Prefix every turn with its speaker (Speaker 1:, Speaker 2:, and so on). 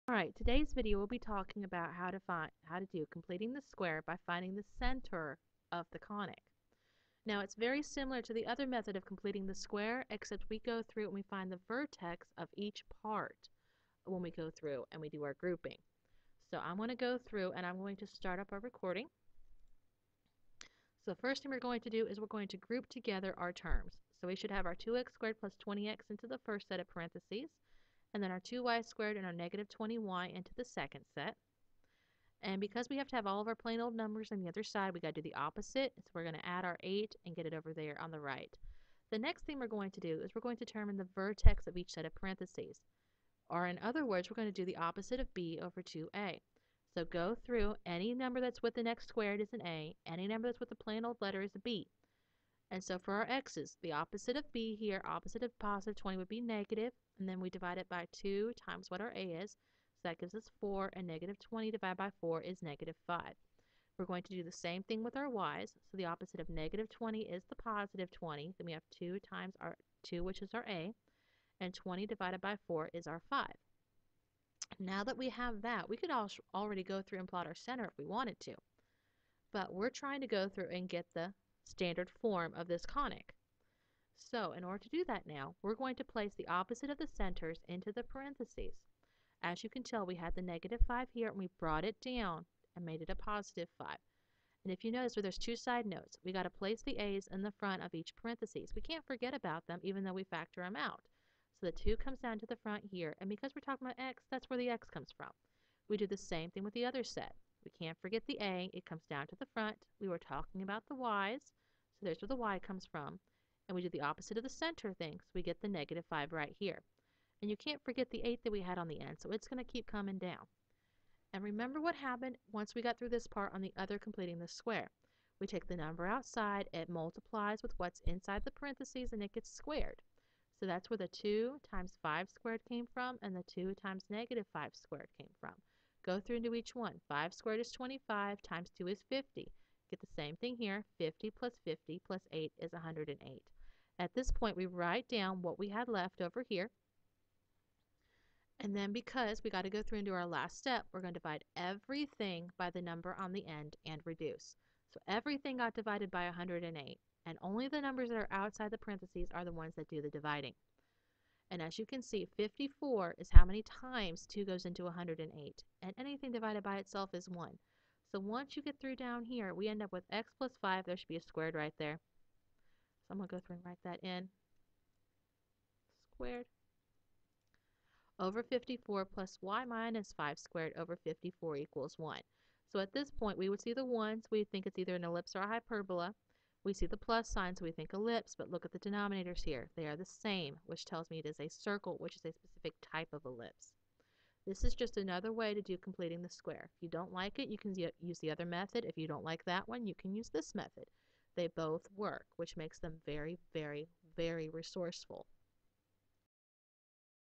Speaker 1: Alright, today's video will be talking about how to do completing the square by finding the center of the conic. Now it's very similar to the other method of completing the square, except we go through and we find the vertex of each part when we go through and we do our grouping. So I'm going to go through and I'm going to start up our recording. So the first thing we're going to do is we're going to group together our terms. So we should have our 2x squared plus 20x into the first set of parentheses, and then our 2y squared and our negative 20y into the second set. And because we have to have all of our plain old numbers on the other side, we got to do the opposite. So we're going to add our 8 and get it over there on the right. The next thing we're going to do is we're going to determine the vertex of each set of parentheses. Or in other words, we're going to do the opposite of b over 2a. So go through, any number that's with the x squared is an a, any number that's with the plain old letter is a b. And so for our x's, the opposite of b here, opposite of positive 20 would be negative, and then we divide it by 2 times what our a is. So that gives us 4, and negative 20 divided by 4 is negative 5. We're going to do the same thing with our y's. So the opposite of negative 20 is the positive 20. Then we have 2 times our 2, which is our a, and 20 divided by 4 is our 5. Now that we have that, we could already go through and plot our center if we wanted to. But we're trying to go through and get the standard form of this conic. So in order to do that now, we're going to place the opposite of the centers into the parentheses. As you can tell, we had the negative 5 here, and we brought it down and made it a positive 5. And if you notice where there's two side notes, we got to place the a's in the front of each parentheses. We can't forget about them even though we factor them out. So the 2 comes down to the front here, and because we're talking about x, that's where the x comes from. We do the same thing with the other set. We can't forget the a, it comes down to the front. We were talking about the y's, so there's where the y comes from. And we do the opposite of the center thing, so we get the negative 5 right here. And you can't forget the 8 that we had on the end, so it's going to keep coming down. And remember what happened once we got through this part on the other completing the square. We take the number outside, it multiplies with what's inside the parentheses, and it gets squared. So that's where the 2 times 5 squared came from, and the 2 times negative 5 squared came from. Go through into each one. 5 squared is 25, times 2 is 50. Get the same thing here. 50 plus 50 plus 8 is 108. At this point, we write down what we had left over here. And then because we got to go through and do our last step, we're going to divide everything by the number on the end and reduce. So everything got divided by 108, and only the numbers that are outside the parentheses are the ones that do the dividing. And as you can see, 54 is how many times 2 goes into 108, and anything divided by itself is 1. So once you get through down here, we end up with x plus 5. There should be a squared right there. So I'm going to go through and write that in. Squared over 54 plus y minus 5 squared over 54 equals 1. So at this point, we would see the 1s. We think it's either an ellipse or a hyperbola. We see the plus sign, so we think ellipse, but look at the denominators here. They are the same, which tells me it is a circle, which is a specific type of ellipse. This is just another way to do completing the square. If you don't like it, you can use the other method. If you don't like that one, you can use this method. They both work, which makes them very, very, very resourceful.